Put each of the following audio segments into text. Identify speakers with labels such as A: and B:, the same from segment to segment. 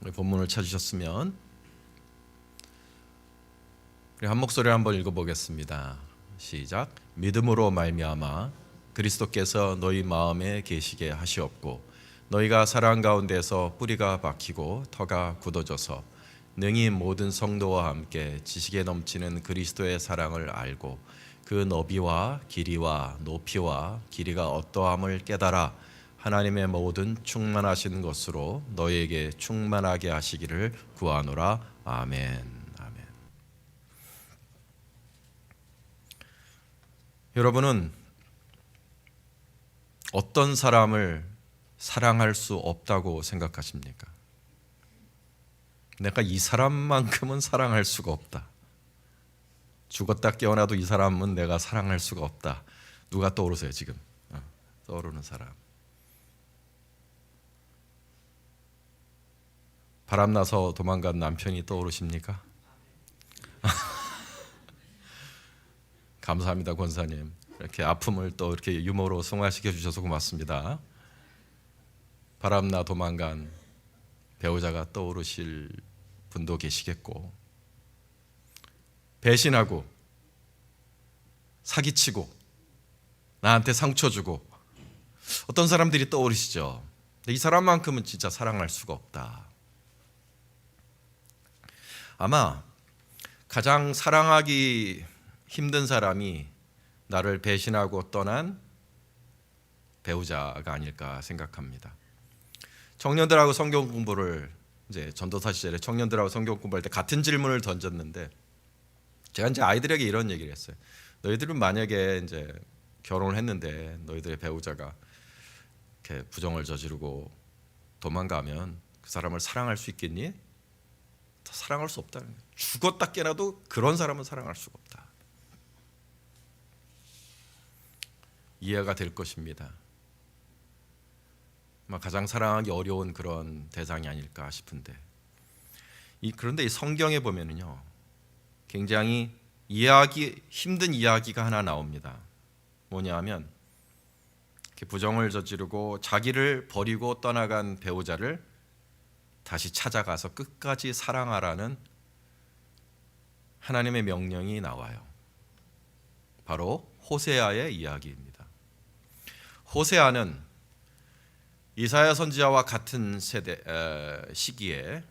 A: 우리 본문을 찾으셨으면 우리 한 목소리로 한번 읽어보겠습니다. 시작. 믿음으로 말미암아 그리스도께서 너희 마음에 계시게 하시옵고 너희가 사랑 가운데서 뿌리가 박히고 터가 굳어져서 능히 모든 성도와 함께 지식에 넘치는 그리스도의 사랑을 알고 그 너비와 길이와 높이와 길이가 어떠함을 깨달아 하나님의 모든 충만하신 것으로 너희에게 충만하게 하시기를 구하노라. 아멘. 아멘. 여러분은 어떤 사람을 사랑할 수 없다고 생각하십니까? 내가 이 사람만큼은 사랑할 수가 없다. 죽었다 깨어나도 이 사람은 내가 사랑할 수가 없다. 누가 떠오르세요 지금? 떠오르는 사람. 바람나서 도망간 남편이 떠오르십니까? 감사합니다 권사님. 이렇게 아픔을 또 이렇게 유머로 승화시켜 주셔서 고맙습니다. 바람나 도망간 배우자가 떠오르실 분도 계시겠고, 배신하고 사기치고 나한테 상처 주고 어떤 사람들이 떠오르시죠. 근데 이 사람만큼은 진짜 사랑할 수가 없다. 아마 가장 사랑하기 힘든 사람이 나를 배신하고 떠난 배우자가 아닐까 생각합니다. 청년들하고 성경 공부를 이제 전도사 시절에 청년들하고 성경 공부할 때 같은 질문을 던졌는데 제가 이제 아이들에게 이런 얘기를 했어요. 너희들은 만약에 이제 결혼을 했는데 너희들의 배우자가 이렇게 부정을 저지르고 도망가면 그 사람을 사랑할 수 있겠니? 사랑할 수 없다. 죽었다 깨나도 그런 사람은 사랑할 수가 없다. 이해가 될 것입니다. 가장 사랑하기 어려운 그런 대상이 아닐까 싶은데, 그런데 이 성경에 보면은요, 굉장히 이해하기 힘든 이야기가 하나 나옵니다. 뭐냐하면 이렇게 부정을 저지르고 자기를 버리고 떠나간 배우자를 다시 찾아가서 끝까지 사랑하라는 하나님의 명령이 나와요. 바로 호세아의 이야기입니다. 호세아는 이사야 선지자와 같은 시기에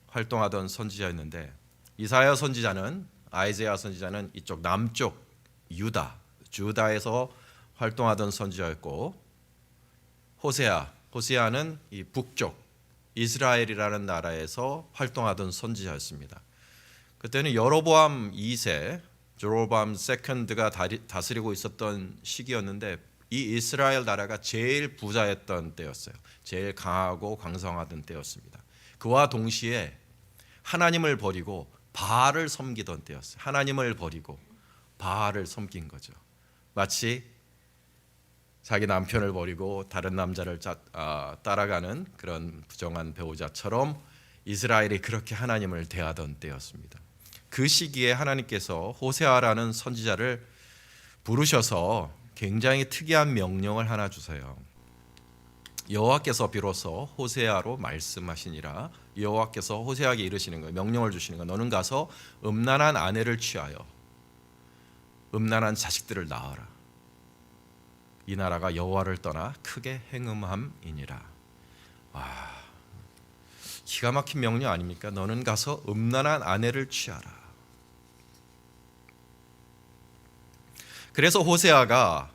A: 활동하던 선지자였는데, 이사야 선지자는 아이사야 선지자는 이쪽 남쪽 주다에서 활동하던 선지자였고, 호세아는 이 북쪽 이스라엘이라는 나라에서 활동하던 선지자였습니다. 그때는 여로보암 2세 제로보암 세컨드가 다스리고 있었던 시기였는데, 이 이스라엘 나라가 제일 부자였던 때였어요. 제일 강하고 강성하던 때였습니다. 그와 동시에 하나님을 버리고 바알을 섬기던 때였어요. 하나님을 버리고 바알을 섬긴 거죠. 마치 자기 남편을 버리고 다른 남자를 따라가는 그런 부정한 배우자처럼 이스라엘이 그렇게 하나님을 대하던 때였습니다. 그 시기에 하나님께서 호세아라는 선지자를 부르셔서 굉장히 특이한 명령을 하나 주세요. 여호와께서 비로소 호세아로 말씀하시니라. 여호와께서 호세아에게 이르시는 거예요. 명령을 주시는 거예요. 너는 가서 음란한 아내를 취하여 음란한 자식들을 낳아라. 이 나라가 여호와를 떠나 크게 행음함이니라. 기가 막힌 명령 아닙니까? 너는 가서 음란한 아내를 취하라. 그래서 호세아가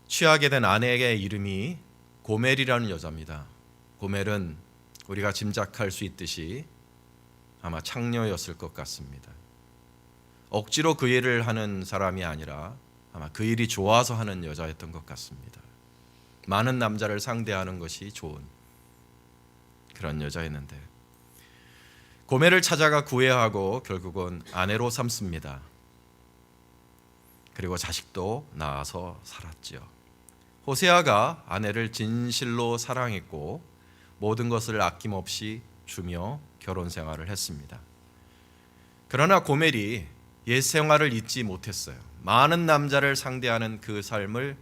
A: 취하게 된 아내의 이름이 고멜이라는 여자입니다. 고멜은 우리가 짐작할 수 있듯이 아마 창녀였을 것 같습니다. 억지로 그 일을 하는 사람이 아니라 아마 그 일이 좋아서 하는 여자였던 것 같습니다. 많은 남자를 상대하는 것이 좋은 그런 여자였는데, 고멜을 찾아가 구애하고 결국은 아내로 삼습니다. 그리고 자식도 낳아서 살았지요. 호세아가 아내를 진실로 사랑했고 모든 것을 아낌없이 주며 결혼 생활을 했습니다. 그러나 고멜이 옛 생활을 잊지 못했어요. 많은 남자를 상대하는 그 삶을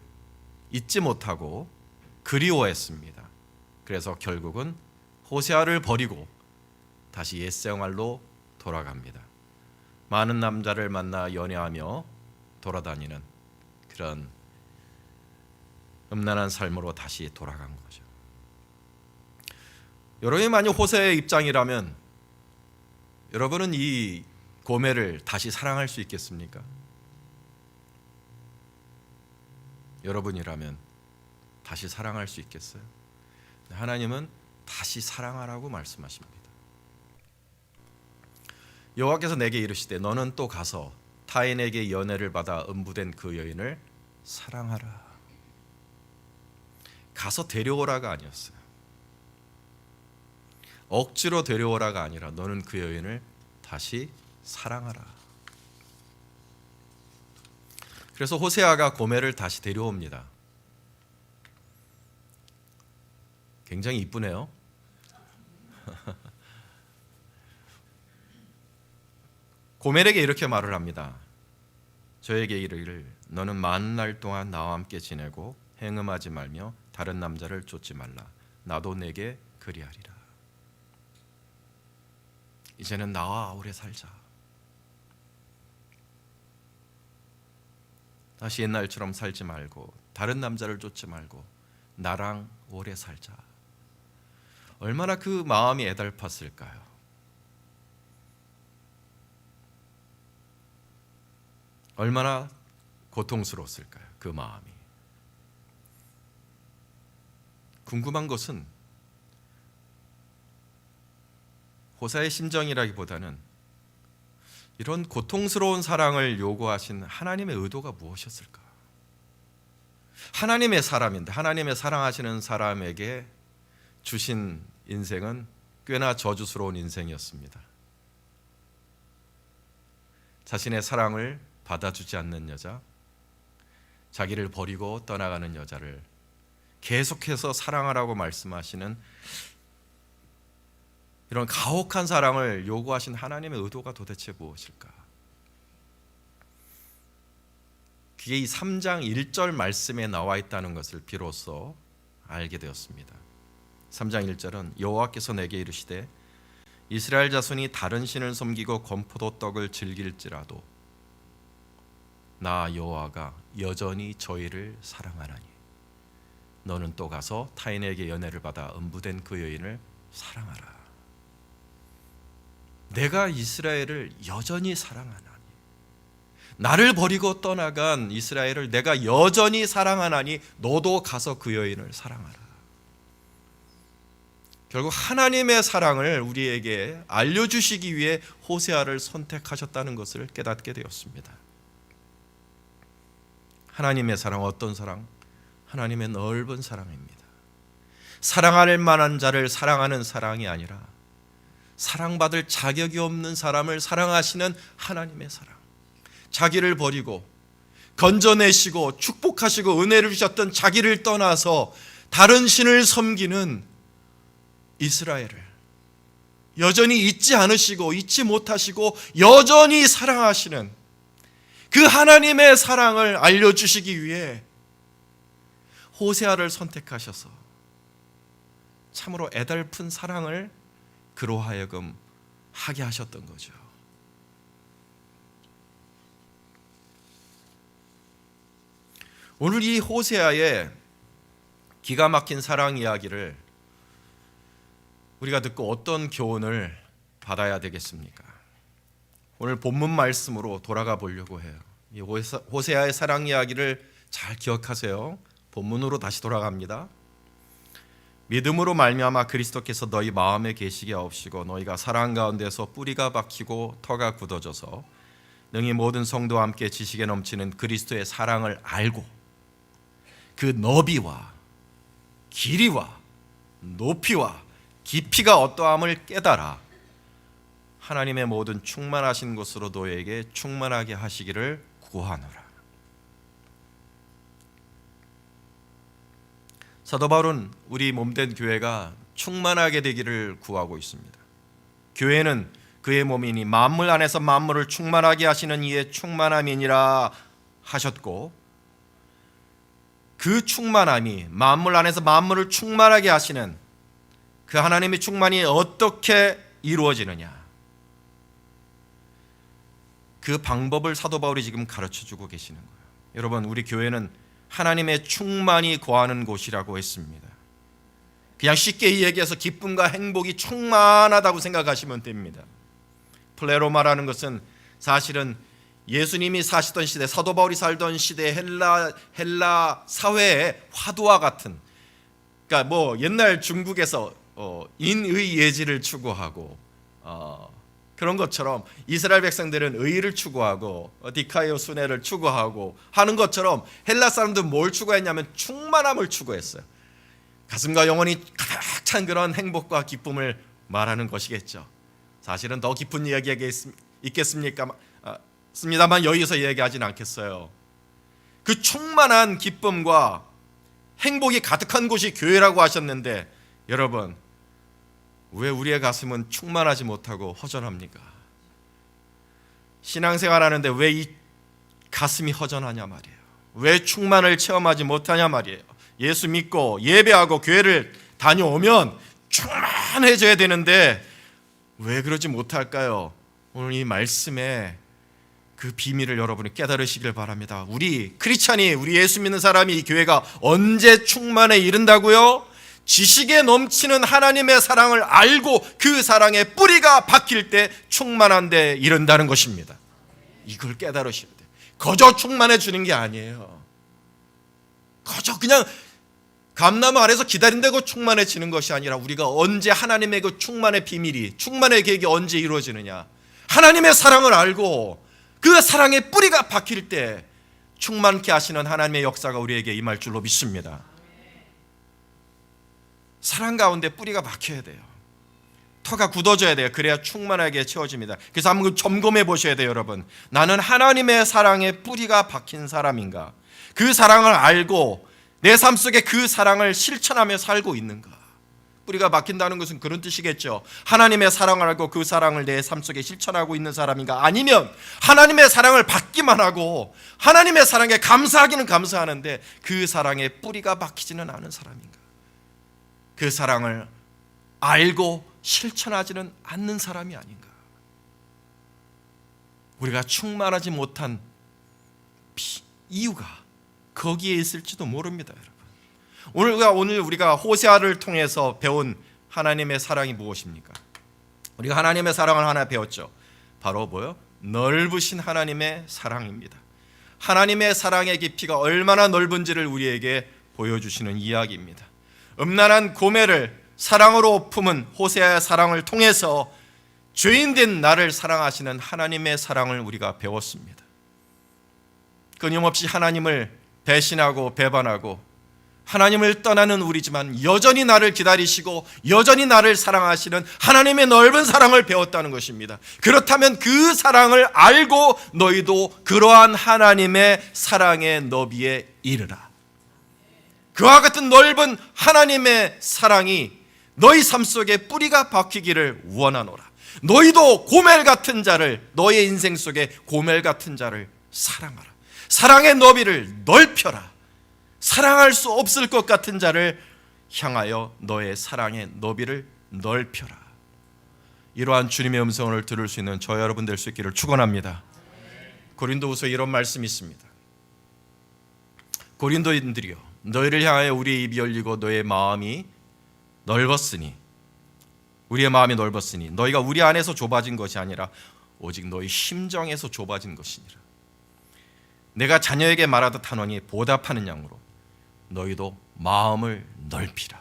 A: 잊지 못하고 그리워했습니다. 그래서 결국은 호세아를 버리고 다시 옛 생활로 돌아갑니다. 많은 남자를 만나 연애하며 돌아다니는 그런 음란한 삶으로 다시 돌아간 거죠. 여러분이 만약 호세의 입장이라면 여러분은 이 고멜을 다시 사랑할 수 있겠습니까? 여러분이라면 다시 사랑할 수 있겠어요? 하나님은 다시 사랑하라고 말씀하십니다. 여호와께서 내게 이르시되 너는 또 가서 타인에게 연애를 받아 음부된 그 여인을 사랑하라. 가서 데려오라가 아니었어요. 억지로 데려오라가 아니라 너는 그 여인을 다시 사랑하라. 그래서 호세아가 고멜을 다시 데려옵니다. 굉장히 이쁘네요. 고멜에게 이렇게 말을 합니다. 저에게 이르기를 너는 많은 날 동안 나와 함께 지내고 행음하지 말며 다른 남자를 쫓지 말라. 나도 내게 그리하리라. 이제는 나와 오래 살자. 다시 옛날처럼 살지 말고 다른 남자를 쫓지 말고 나랑 오래 살자. 얼마나 그 마음이 애달팠을까요? 얼마나 고통스러웠을까요? 그 마음이. 궁금한 것은 호세아의 심정이라기보다는 이런 고통스러운 사랑을 요구하신 하나님의 의도가 무엇이었을까? 하나님의 사람인데 하나님의 사랑하시는 사람에게 주신 인생은 꽤나 저주스러운 인생이었습니다. 자신의 사랑을 받아주지 않는 여자, 자기를 버리고 떠나가는 여자를 계속해서 사랑하라고 말씀하시는 이런 가혹한 사랑을 요구하신 하나님의 의도가 도대체 무엇일까? 그게 이 3장 1절 말씀에 나와 있다는 것을 비로소 알게 되었습니다. 3장 1절은 여호와께서 내게 이르시되 이스라엘 자손이 다른 신을 섬기고 건포도 떡을 즐길지라도 나 여호와가 여전히 저희를 사랑하나니 너는 또 가서 타인에게 연애를 받아 음부된 그 여인을 사랑하라. 내가 이스라엘을 여전히 사랑하나니 나를 버리고 떠나간 이스라엘을 내가 여전히 사랑하나니 너도 가서 그 여인을 사랑하라. 결국 하나님의 사랑을 우리에게 알려주시기 위해 호세아를 선택하셨다는 것을 깨닫게 되었습니다. 하나님의 사랑, 어떤 사랑? 하나님의 넓은 사랑입니다. 사랑할 만한 자를 사랑하는 사랑이 아니라 사랑받을 자격이 없는 사람을 사랑하시는 하나님의 사랑. 자기를 버리고 건져내시고 축복하시고 은혜를 주셨던 자기를 떠나서 다른 신을 섬기는 이스라엘을 여전히 잊지 않으시고 잊지 못하시고 여전히 사랑하시는 그 하나님의 사랑을 알려주시기 위해 호세아를 선택하셔서 참으로 애달픈 사랑을 그로 하여금 하게 하셨던 거죠. 오늘 이 호세아의 기가 막힌 사랑 이야기를 우리가 듣고 어떤 교훈을 받아야 되겠습니까? 오늘 본문 말씀으로 돌아가 보려고 해요. 이 호세아의 사랑 이야기를 잘 기억하세요. 본문으로 다시 돌아갑니다. 믿음으로 말미암아 그리스도께서 너희 마음에 계시게 하옵시고 너희가 사랑 가운데서 뿌리가 박히고 터가 굳어져서 능히 모든 성도와 함께 지식에 넘치는 그리스도의 사랑을 알고 그 너비와 길이와 높이와 깊이가 어떠함을 깨달아 하나님의 모든 충만하신 것으로 너희에게 충만하게 하시기를 구하노라. 사도 바울은 우리 몸된 교회가 충만하게 되기를 구하고 있습니다. 교회는 그의 몸이니 만물 안에서 만물을 충만하게 하시는 이의 충만함이니라 하셨고, 그 충만함이 만물 안에서 만물을 충만하게 하시는 그 하나님의 충만이 어떻게 이루어지느냐? 그 방법을 사도 바울이 지금 가르쳐주고 계시는 거예요. 여러분, 우리 교회는 하나님의 충만이 거하는 곳이라고 했습니다. 그냥 쉽게 얘기해서 기쁨과 행복이 충만하다고 생각하시면 됩니다. 플레로마라는 것은 사실은 예수님이 사시던 시대, 사도 바울이 살던 시대 헬라 사회의 화두와 같은, 그러니까 뭐 옛날 중국에서 인의 예지를 추구하고 그런 것처럼 이스라엘 백성들은 의를 추구하고 디카이오 순회를 추구하고 하는 것처럼 헬라 사람들은 뭘 추구했냐면 충만함을 추구했어요. 가슴과 영혼이 가득 찬 그런 행복과 기쁨을 말하는 것이겠죠. 사실은 더 깊은 이야기가 있겠습니까? 습니다만 여기서 얘기하진 않겠어요. 그 충만한 기쁨과 행복이 가득한 곳이 교회라고 하셨는데, 여러분, 왜 우리의 가슴은 충만하지 못하고 허전합니까? 신앙생활 하는데 왜 이 가슴이 허전하냐 말이에요. 왜 충만을 체험하지 못하냐 말이에요. 예수 믿고 예배하고 교회를 다녀오면 충만해져야 되는데 왜 그러지 못할까요? 오늘 이 말씀에 그 비밀을 여러분이 깨달으시길 바랍니다. 우리 크리스찬이, 우리 예수 믿는 사람이 이 교회가 언제 충만에 이른다고요? 지식에 넘치는 하나님의 사랑을 알고 그 사랑의 뿌리가 박힐 때 충만한 데 이른다는 것입니다. 이걸 깨달으셔야 돼요. 거저 충만해 주는 게 아니에요. 거저 그냥 감나무 아래서 기다린다고 충만해지는 것이 아니라, 우리가 언제 하나님의 그 충만의 비밀이, 충만의 계획이 언제 이루어지느냐, 하나님의 사랑을 알고 그 사랑의 뿌리가 박힐 때 충만케 하시는 하나님의 역사가 우리에게 임할 줄로 믿습니다. 사랑 가운데 뿌리가 박혀야 돼요. 터가 굳어져야 돼요. 그래야 충만하게 채워집니다. 그래서 한번 점검해 보셔야 돼요, 여러분. 나는 하나님의 사랑의 뿌리가 박힌 사람인가? 그 사랑을 알고 내 삶 속에 그 사랑을 실천하며 살고 있는가? 뿌리가 박힌다는 것은 그런 뜻이겠죠. 하나님의 사랑을 알고 그 사랑을 내 삶 속에 실천하고 있는 사람인가? 아니면 하나님의 사랑을 받기만 하고 하나님의 사랑에 감사하기는 감사하는데 그 사랑에 뿌리가 박히지는 않은 사람인가? 그 사랑을 알고 실천하지는 않는 사람이 아닌가? 우리가 충만하지 못한 이유가 거기에 있을지도 모릅니다, 여러분. 오늘 우리가 호세아를 통해서 배운 하나님의 사랑이 무엇입니까? 우리가 하나님의 사랑을 하나 배웠죠. 바로 뭐요? 넓으신 하나님의 사랑입니다. 하나님의 사랑의 깊이가 얼마나 넓은지를 우리에게 보여주시는 이야기입니다. 음란한 고멜을 사랑으로 품은 호세아의 사랑을 통해서 죄인된 나를 사랑하시는 하나님의 사랑을 우리가 배웠습니다. 끊임없이 하나님을 배신하고 배반하고 하나님을 떠나는 우리지만 여전히 나를 기다리시고 여전히 나를 사랑하시는 하나님의 넓은 사랑을 배웠다는 것입니다. 그렇다면 그 사랑을 알고 너희도 그러한 하나님의 사랑의 너비에 이르라. 그와 같은 넓은 하나님의 사랑이 너희 삶 속에 뿌리가 박히기를 원하노라. 너희도 고멜 같은 자를, 너의 인생 속에 고멜 같은 자를 사랑하라. 사랑의 너비를 넓혀라. 사랑할 수 없을 것 같은 자를 향하여 너의 사랑의 너비를 넓혀라. 이러한 주님의 음성을 들을 수 있는 저 여러분 될 수 있기를 축원합니다. 고린도후서 이런 말씀이 있습니다. 고린도인들이여, 너희를 향하여 우리의 입이 열리고 너의 마음이 넓었으니, 우리의 마음이 넓었으니 너희가 우리 안에서 좁아진 것이 아니라 오직 너희 심정에서 좁아진 것이니라. 내가 자녀에게 말하듯 하노니 보답하는 양으로 너희도 마음을 넓히라.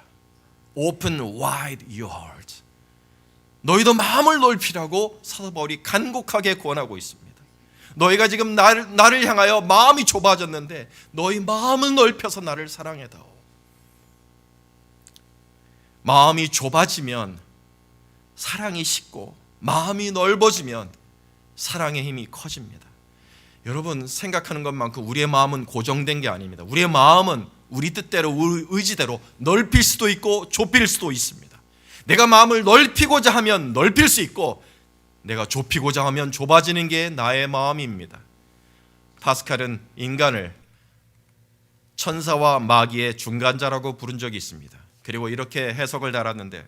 A: Open wide your heart. 너희도 마음을 넓히라고 사도 바울이 간곡하게 권하고 있습니다. 너희가 지금 나를 향하여 마음이 좁아졌는데 너희 마음을 넓혀서 나를 사랑해다오. 마음이 좁아지면 사랑이 식고 마음이 넓어지면 사랑의 힘이 커집니다. 여러분, 생각하는 것만큼 우리의 마음은 고정된 게 아닙니다. 우리의 마음은 우리 뜻대로, 우리 의지대로 넓힐 수도 있고 좁힐 수도 있습니다. 내가 마음을 넓히고자 하면 넓힐 수 있고 내가 좁히고자 하면 좁아지는 게 나의 마음입니다. 파스칼은 인간을 천사와 마귀의 중간자라고 부른 적이 있습니다. 그리고 이렇게 해석을 달았는데,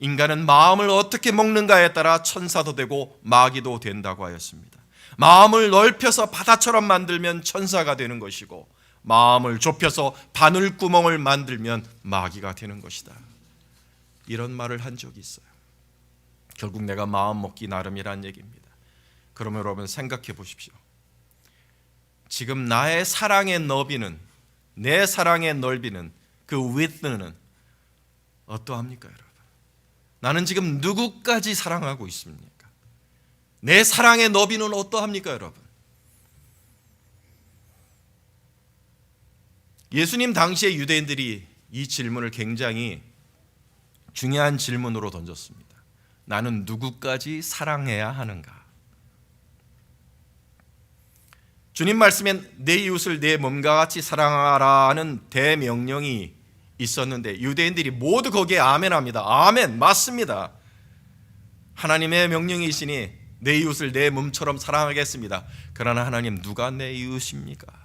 A: 인간은 마음을 어떻게 먹는가에 따라 천사도 되고 마귀도 된다고 하였습니다. 마음을 넓혀서 바다처럼 만들면 천사가 되는 것이고, 마음을 좁혀서 바늘구멍을 만들면 마귀가 되는 것이다. 이런 말을 한 적이 있어요. 결국 내가 마음 먹기 나름이란 얘기입니다. 그러면 여러분 생각해 보십시오. 지금 나의 사랑의 너비는, 내 사랑의 넓이는, 그 width는 어떠합니까, 여러분? 나는 지금 누구까지 사랑하고 있습니까? 내 사랑의 너비는 어떠합니까, 여러분? 예수님 당시의 유대인들이 이 질문을 굉장히 중요한 질문으로 던졌습니다. 나는 누구까지 사랑해야 하는가? 주님 말씀엔 내 이웃을 내 몸과 같이 사랑하라는 대명령이 있었는데 유대인들이 모두 거기에 아멘합니다. 아멘, 맞습니다. 하나님의 명령이시니 내 이웃을 내 몸처럼 사랑하겠습니다. 그러나 하나님, 누가 내 이웃입니까?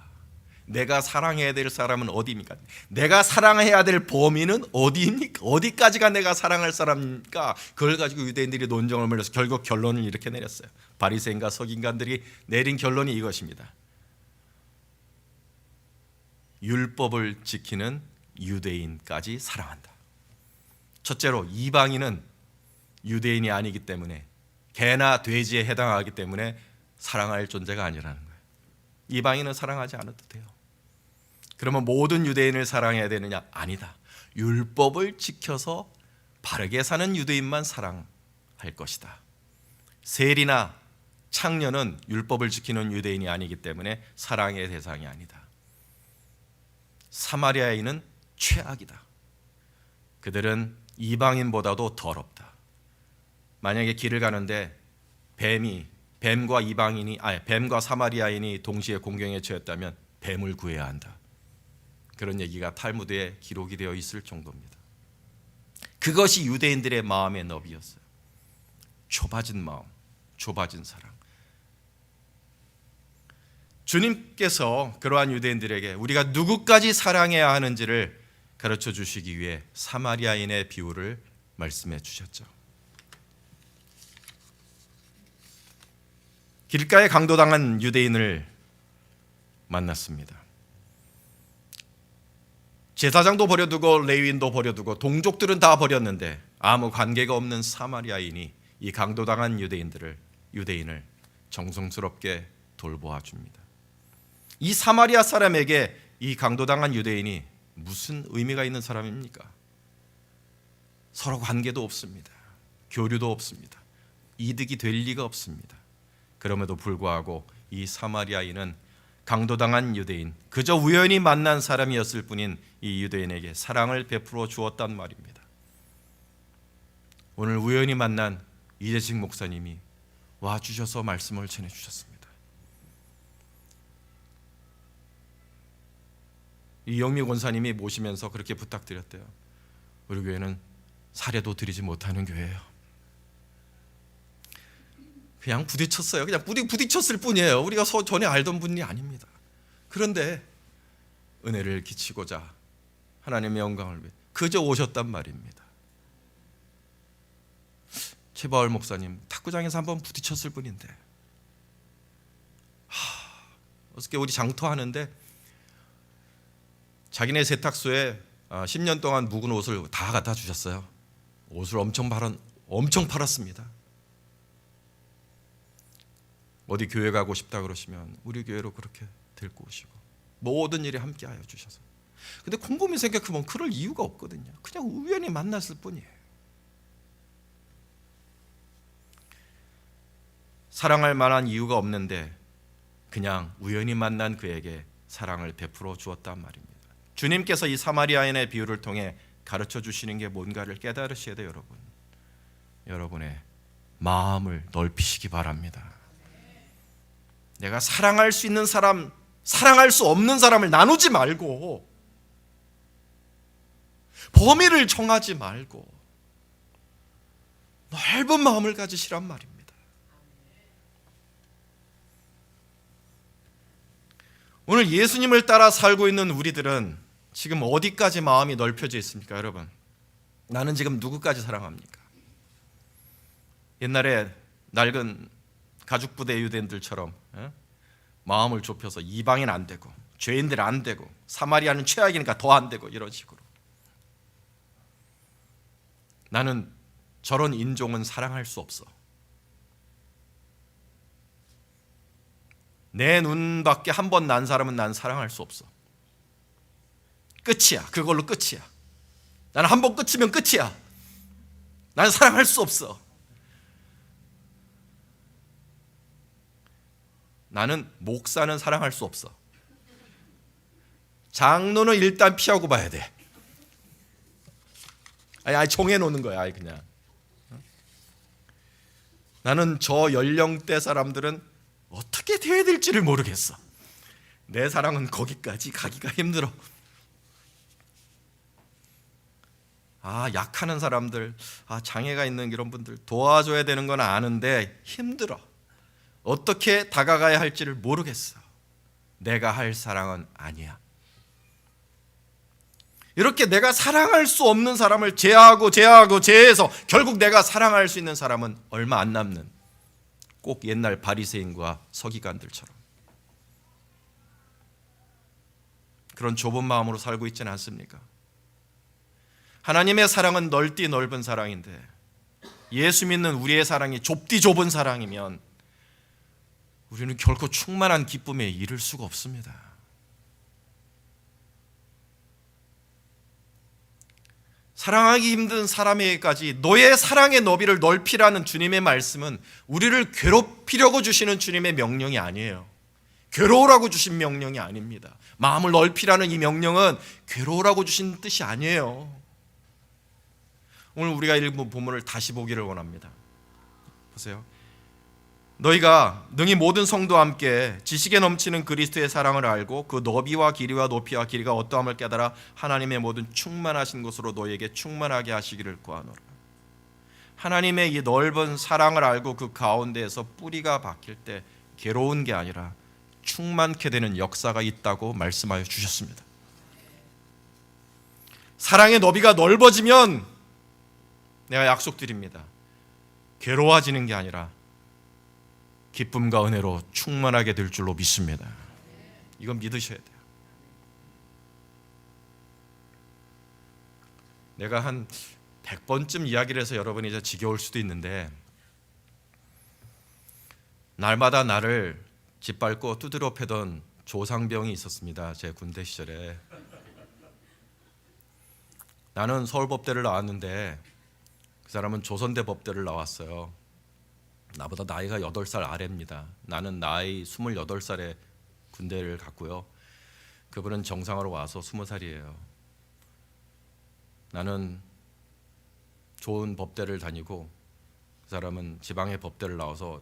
A: 내가 사랑해야 될 사람은 어디입니까? 내가 사랑해야 될 범위는 어디입니까? 어디까지가 내가 사랑할 사람입니까? 그걸 가지고 유대인들이 논쟁을 벌여서 결국 결론을 이렇게 내렸어요. 바리새인과 서기관들이 내린 결론이 이것입니다. 율법을 지키는 유대인까지 사랑한다. 첫째로, 이방인은 유대인이 아니기 때문에, 개나 돼지에 해당하기 때문에 사랑할 존재가 아니라는 거예요. 이방인은 사랑하지 않아도 돼요. 그러면 모든 유대인을 사랑해야 되느냐? 아니다. 율법을 지켜서 바르게 사는 유대인만 사랑할 것이다. 세리나 창녀는 율법을 지키는 유대인이 아니기 때문에 사랑의 대상이 아니다. 사마리아인은 최악이다. 그들은 이방인보다도 더럽다. 만약에 길을 가는데 뱀과 사마리아인이 동시에 공경에 처했다면 뱀을 구해야 한다. 그런 얘기가 탈무드에 기록이 되어 있을 정도입니다. 그것이 유대인들의 마음의 너비였어요. 좁아진 마음, 좁아진 사랑. 주님께서 그러한 유대인들에게 우리가 누구까지 사랑해야 하는지를 가르쳐 주시기 위해 사마리아인의 비유를 말씀해 주셨죠. 길가에 강도당한 유대인을 만났습니다. 제사장도 버려두고 레위인도 버려두고 동족들은 다 버렸는데 아무 관계가 없는 사마리아인이 이 강도당한 유대인을 정성스럽게 돌보아 줍니다. 이 사마리아 사람에게 이 강도당한 유대인이 무슨 의미가 있는 사람입니까? 서로 관계도 없습니다. 교류도 없습니다. 이득이 될 리가 없습니다. 그럼에도 불구하고 이 사마리아인은 강도당한 유대인, 그저 우연히 만난 사람이었을 뿐인 이 유대인에게 사랑을 베풀어 주었단 말입니다. 오늘 우연히 만난 이재식 목사님이 와주셔서 말씀을 전해주셨습니다. 이 영미 권사님이 모시면서 그렇게 부탁드렸대요. 우리 교회는 사례도 드리지 못하는 교회예요. 그냥 부딪혔어요. 그냥 부딪혔을 뿐이에요. 우리가 전에 알던 분이 아닙니다. 그런데 은혜를 끼치고자 하나님의 영광을 위해 그저 오셨단 말입니다. 최바울 목사님 탁구장에서 한번 부딪혔을 뿐인데 어저께 우리 장터하는데 자기네 세탁소에 10년 동안 묵은 옷을 다 갖다 주셨어요. 옷을 엄청 팔았습니다. 어디 교회 가고 싶다 그러시면 우리 교회로 그렇게 데리고 오시고 모든 일에 함께하여 주셔서. 근데 곰곰이 생각해보면 그럴 이유가 없거든요. 그냥 우연히 만났을 뿐이에요. 사랑할 만한 이유가 없는데 그냥 우연히 만난 그에게 사랑을 베풀어 주었단 말입니다. 주님께서 이 사마리아인의 비유를 통해 가르쳐 주시는 게 뭔가를 깨달으셔야 돼요, 여러분. 여러분의 마음을 넓히시기 바랍니다. 내가 사랑할 수 있는 사람, 사랑할 수 없는 사람을 나누지 말고 범위를 정하지 말고 넓은 마음을 가지시란 말입니다. 오늘 예수님을 따라 살고 있는 우리들은 지금 어디까지 마음이 넓혀져 있습니까, 여러분? 나는 지금 누구까지 사랑합니까? 옛날에 낡은 가죽부대 유대인들처럼 마음을 좁혀서 이방인 안 되고 죄인들 안 되고 사마리아는 최악이니까 더 안 되고 이런 식으로. 나는 저런 인종은 사랑할 수 없어. 내 눈 밖에 한 번 난 사람은 난 사랑할 수 없어. 끝이야. 그걸로 끝이야. 나는 한 번 끝이면 끝이야. 나는 사랑할 수 없어. 나는 목사는 사랑할 수 없어. 장로는 일단 피하고 봐야 돼. 아니 정해놓는 거야. 아니 그냥. 나는 저 연령대 사람들은 어떻게 돼야 될지를 모르겠어. 내 사랑은 거기까지 가기가 힘들어. 약하는 사람들, 장애가 있는 이런 분들 도와줘야 되는 건 아는데 힘들어. 어떻게 다가가야 할지를 모르겠어. 내가 할 사랑은 아니야. 이렇게 내가 사랑할 수 없는 사람을 제해서 결국 내가 사랑할 수 있는 사람은 얼마 안 남는, 꼭 옛날 바리새인과 서기관들처럼 그런 좁은 마음으로 살고 있지는 않습니까? 하나님의 사랑은 넓디 넓은 사랑인데 예수 믿는 우리의 사랑이 좁디 좁은 사랑이면 우리는 결코 충만한 기쁨에 이를 수가 없습니다. 사랑하기 힘든 사람에게까지 너의 사랑의 너비를 넓히라는 주님의 말씀은 우리를 괴롭히려고 주시는 주님의 명령이 아니에요. 괴로우라고 주신 명령이 아닙니다. 마음을 넓히라는 이 명령은 괴로우라고 주신 뜻이 아니에요. 오늘 우리가 읽은 본문을 다시 보기를 원합니다. 보세요. 너희가 능히 모든 성도와 함께 지식에 넘치는 그리스도의 사랑을 알고 그 너비와 길이와 높이와 길이가 어떠함을 깨달아 하나님의 모든 충만하신 것으로 너희에게 충만하게 하시기를 구하노라. 하나님의 이 넓은 사랑을 알고 그 가운데에서 뿌리가 박힐 때 괴로운 게 아니라 충만케 되는 역사가 있다고 말씀하여 주셨습니다. 사랑의 너비가 넓어지면 내가 약속드립니다. 괴로워지는 게 아니라 기쁨과 은혜로 충만하게 될 줄로 믿습니다. 이건 믿으셔야 돼요. 내가 한 100번쯤 이야기를 해서 여러분이 이제 지겨울 수도 있는데, 날마다 나를 짓밟고 두드려 패던 조상병이 있었습니다. 제 군대 시절에. 나는 서울법대를 나왔는데 그 사람은 조선대 법대를 나왔어요. 나보다 나이가 8살 아래입니다. 나는 나이 28살에 군대를 갔고요. 그분은 정상으로 와서 20살이에요. 나는 좋은 법대를 다니고 그 사람은 지방의 법대를 나와서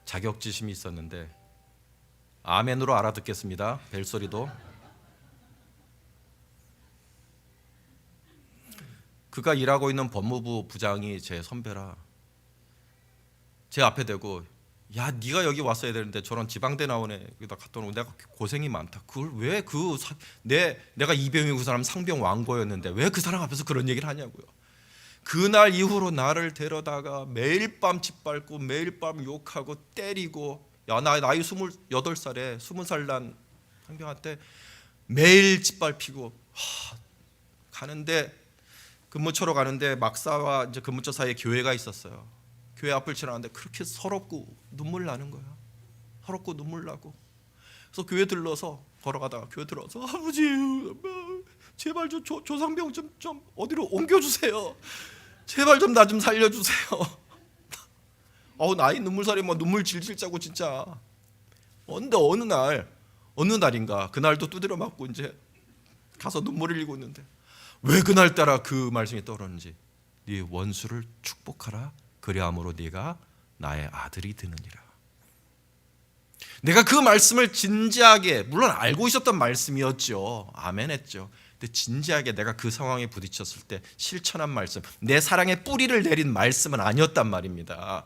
A: 자격지심이 있었는데, 아멘으로 알아듣겠습니다. 벨소리도. 그가 일하고 있는 법무부 부장이 제 선배라 제 앞에 대고, 야 네가 여기 왔어야 되는데 저런 지방대 나온 애 여기다 갔다 오고 내가 고생이 많다. 그걸 왜 내가 이병이고 그 사람 상병 왕고였는데 왜 그 사람 앞에서 그런 얘기를 하냐고요. 그날 이후로 나를 데려다가 매일 밤 짓밟고 매일 밤 욕하고 때리고, 나이 28살에 20살 난 상병한테 매일 짓밟히고, 가는데 근무처로 가는데 막사와 이제 근무처 사이에 교회가 있었어요. 교회 앞을 지나가는데 그렇게 서럽고 눈물 나는 거야. 서럽고 눈물 나고. 그래서 교회 들러서 걸어가다가 교회 들어서, 아버지 제발 조상병 좀 어디로 옮겨주세요. 제발 좀 나 좀 살려주세요. 나이 눈물살이 눈물 질질 짜고 진짜. 근데 어느 날인가 그날도 두드려 맞고 이제 가서 눈물을 흘리고 있는데 왜 그날따라 그 말씀이 떠오르는지, 네 원수를 축복하라 그리함으로 네가 나의 아들이 되느니라. 내가 그 말씀을 진지하게, 물론 알고 있었던 말씀이었죠. 아멘했죠. 근데 진지하게 내가 그 상황에 부딪혔을 때 실천한 말씀, 내 사랑의 뿌리를 내린 말씀은 아니었단 말입니다.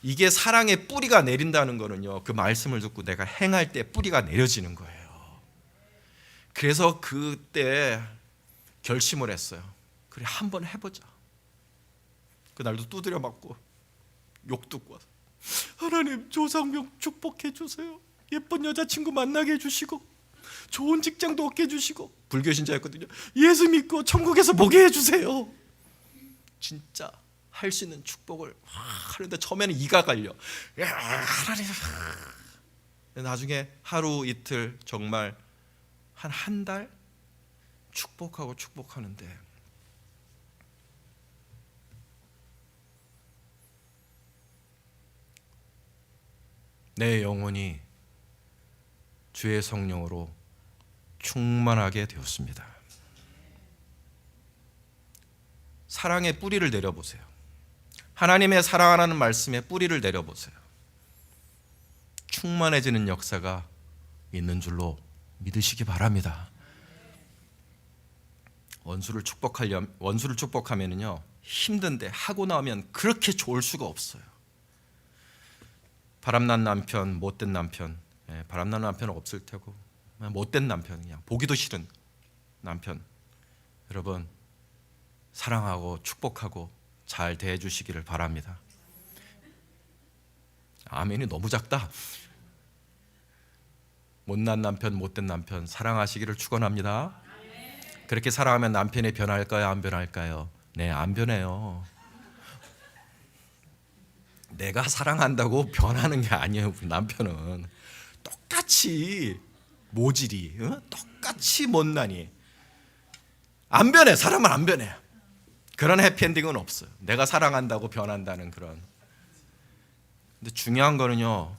A: 이게 사랑의 뿌리가 내린다는 거는요, 그 말씀을 듣고 내가 행할 때 뿌리가 내려지는 거예요. 그래서 그때 결심을 했어요. 그래 한번 해보자. 그날도 두드려 맞고 욕 듣고 와서 하나님 조상병 축복해 주세요. 예쁜 여자친구 만나게 해주시고 좋은 직장도 얻게 해주시고 불교 신자였거든요. 예수 믿고 천국에서 보게 해주세요. 진짜 할 수 있는 축복을 하는데 처음에는 이가 갈려. 하나님. 나중에 하루 이틀 정말 한 달 축복하는데 내 영혼이 주의 성령으로 충만하게 되었습니다. 사랑의 뿌리를 내려보세요. 하나님의 사랑하라는 말씀에 뿌리를 내려보세요. 충만해지는 역사가 있는 줄로 믿으시기 바랍니다. 원수를 축복하면은요 힘든데 하고 나면 그렇게 좋을 수가 없어요. 바람난 남편, 못된 남편, 바람난 남편은 없을 테고 못된 남편, 그냥 보기도 싫은 남편, 여러분 사랑하고 축복하고 잘 대해주시기를 바랍니다. 아멘이 너무 작다. 못난 남편, 못된 남편 사랑하시기를 축원합니다. 그렇게 사랑하면 남편이 변할까요? 안 변할까요? 네, 안 변해요. 내가 사랑한다고 변하는 게 아니에요. 우리 남편은 똑같이 모질이, 똑같이 못나니 안 변해. 사람은 안 변해. 그런 해피엔딩은 없어요. 내가 사랑한다고 변한다는 그런. 근데 중요한 거는요,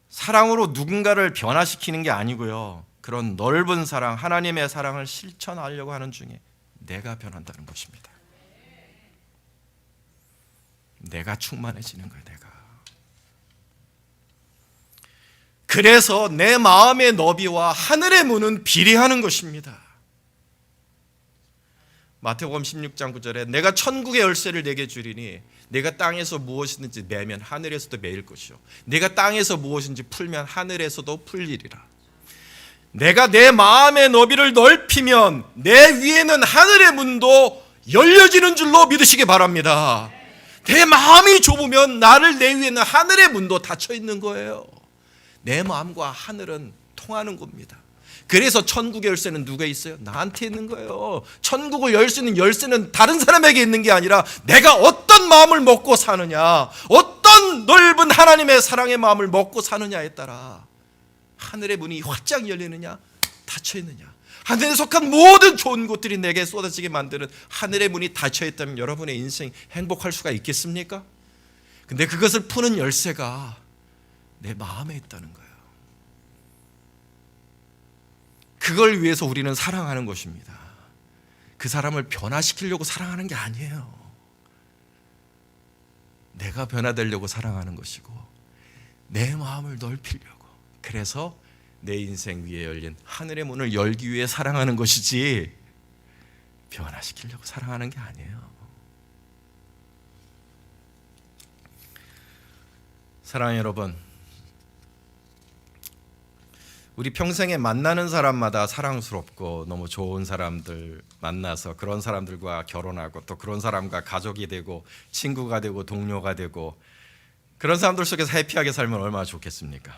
A: 사랑으로 누군가를 변화시키는 게 아니고요, 그런 넓은 사랑, 하나님의 사랑을 실천하려고 하는 중에 내가 변한다는 것입니다. 내가 충만해지는 거예요. 내가. 그래서 내 마음의 너비와 하늘의 문은 비례하는 것입니다. 마태복음 16장 9절에 내가 천국의 열쇠를 내게 주리니 내가 땅에서 무엇이든지 매면 하늘에서도 매일 것이요 내가 땅에서 무엇인지 풀면 하늘에서도 풀리리라. 내가 내 마음의 너비를 넓히면 내 위에는 하늘의 문도 열려지는 줄로 믿으시기 바랍니다. 내 마음이 좁으면 나를 내 위에는 하늘의 문도 닫혀 있는 거예요. 내 마음과 하늘은 통하는 겁니다. 그래서 천국의 열쇠는 누가 있어요? 나한테 있는 거예요. 천국을 열 수 있는 열쇠는 다른 사람에게 있는 게 아니라 내가 어떤 마음을 먹고 사느냐, 어떤 넓은 하나님의 사랑의 마음을 먹고 사느냐에 따라 하늘의 문이 활짝 열리느냐, 닫혀 있느냐. 하늘에 속한 모든 좋은 것들이 내게 쏟아지게 만드는 하늘의 문이 닫혀 있다면 여러분의 인생 행복할 수가 있겠습니까? 근데 그것을 푸는 열쇠가 내 마음에 있다는 거예요. 그걸 위해서 우리는 사랑하는 것입니다. 그 사람을 변화시키려고 사랑하는 게 아니에요. 내가 변화되려고 사랑하는 것이고 내 마음을 넓히려고, 그래서 내 인생 위에 열린 하늘의 문을 열기 위해 사랑하는 것이지 변화시키려고 사랑하는 게 아니에요. 사랑하는 여러분, 우리 평생에 만나는 사람마다 사랑스럽고 너무 좋은 사람들 만나서 그런 사람들과 결혼하고 또 그런 사람과 가족이 되고 친구가 되고 동료가 되고 그런 사람들 속에서 해피하게 살면 얼마나 좋겠습니까?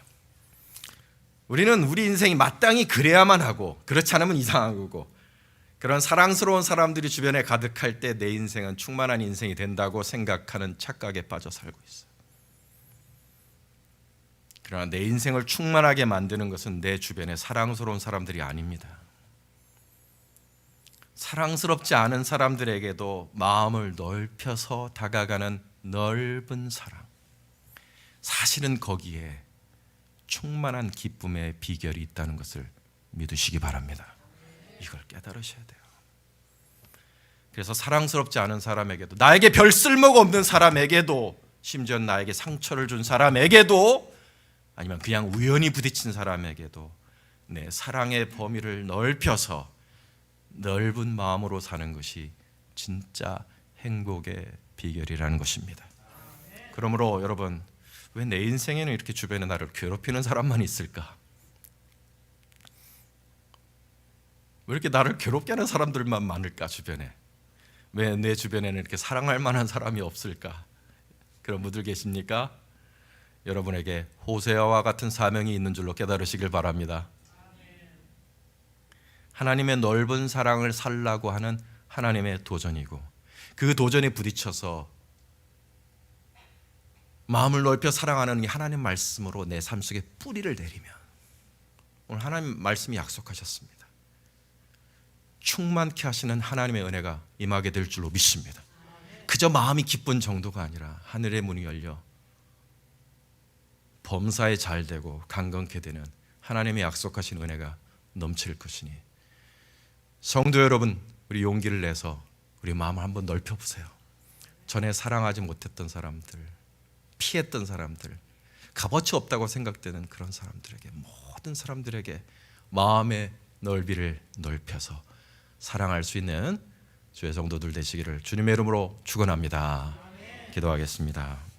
A: 우리는 우리 인생이 마땅히 그래야만 하고 그렇지 않으면 이상한 거고, 그런 사랑스러운 사람들이 주변에 가득할 때 내 인생은 충만한 인생이 된다고 생각하는 착각에 빠져 살고 있어요. 그러나 내 인생을 충만하게 만드는 것은 내 주변에 사랑스러운 사람들이 아닙니다. 사랑스럽지 않은 사람들에게도 마음을 넓혀서 다가가는 넓은 사랑, 사실은 거기에 충만한 기쁨의 비결이 있다는 것을 믿으시기 바랍니다. 이걸 깨달으셔야 돼요. 그래서 사랑스럽지 않은 사람에게도, 나에게 별 쓸모가 없는 사람에게도, 심지어 나에게 상처를 준 사람에게도, 아니면 그냥 우연히 부딪힌 사람에게도 내 사랑의 범위를 넓혀서 넓은 마음으로 사는 것이 진짜 행복의 비결이라는 것입니다. 그러므로 여러분, 왜 내 인생에는 이렇게 주변에 나를 괴롭히는 사람만 있을까? 왜 이렇게 나를 괴롭게 하는 사람들만 많을까? 주변에 왜 내 주변에는 이렇게 사랑할 만한 사람이 없을까? 그런 분들 계십니까? 여러분에게 호세아와 같은 사명이 있는 줄로 깨달으시길 바랍니다. 하나님의 넓은 사랑을 살라고 하는 하나님의 도전이고, 그 도전에 부딪혀서 마음을 넓혀 사랑하는 이 하나님 말씀으로 내 삶 속에 뿌리를 내리면, 오늘 하나님 말씀이 약속하셨습니다. 충만케 하시는 하나님의 은혜가 임하게 될 줄로 믿습니다. 그저 마음이 기쁜 정도가 아니라 하늘의 문이 열려 범사에 잘 되고 강건케 되는 하나님의 약속하신 은혜가 넘칠 것이니, 성도 여러분, 우리 용기를 내서 우리 마음을 한번 넓혀보세요. 전에 사랑하지 못했던 사람들, 피했던 사람들, 값어치 없다고 생각되는 그런 사람들에게, 모든 사람들에게 마음의 넓이를 넓혀서 사랑할 수 있는 주의 성도들 되시기를 주님의 이름으로 축원합니다. 기도하겠습니다.